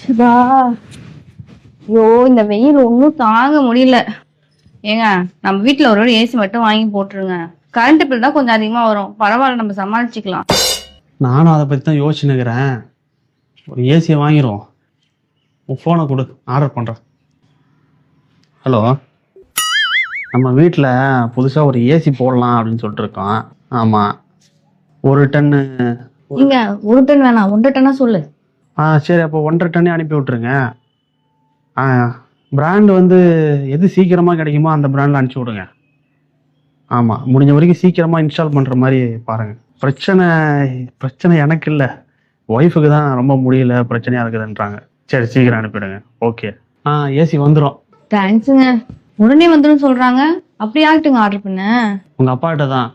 ஐயோ இந்த வெயில் ஒன்றும் தாங்க முடியல. ஏங்க நம்ம வீட்டுல ஒரு ஏசி மட்டும் வாங்கி போட்டுருங்க. கரண்ட் பில் தான் கொஞ்சம் அதிகமா வரும், பரவாயில்ல, நம்ம சமாளிச்சுக்கலாம். நானும் அதை பற்றி தான் யோசிச்சுன்னுக்கிறேன். ஒரு ஏசியை வாங்கிடுவோம். உன் ஃபோனை கொடு, ஆர்டர் பண்ணுறேன். ஹலோ, நம்ம வீட்டில் புதுசாக ஒரு ஏசி போடலாம் அப்படின்னு சொல்லிட்டு இருக்கோம். ஆமாம், 1 டன்னு. நீங்க 1 டன் வேணாம், 1.5 டன்னா சொல்லு. சரி, அப்போ 1.5 டன்னே அனுப்பி விட்ருங்க. பிராண்டு வந்து எது சீக்கிரமாக கிடைக்குமோ அந்த பிராண்டில் அனுப்பிச்சி விடுங்க. ஆமாம், முடிஞ்ச வரைக்கும் சீக்கிரமாக இன்ஸ்டால் பண்ணுற மாதிரி பாருங்கள். பிரச்சனை எனக்கு இல்லை, ஒய்ஃபுக்கு தான் ரொம்ப முடியல, பிரச்சனையாக இருக்குதுன்றாங்க. சரி, சீக்கிரம் அனுப்பிடுங்க. ஓகே. ஏசி வந்துடும். தேங்க்ஸுங்க. உடனே வந்துடும் சொல்றாங்க. அப்படி ஆகட்டுங்க ஆர்டர் பண்ண. உங்கள் அப்பாகிட்ட தான்.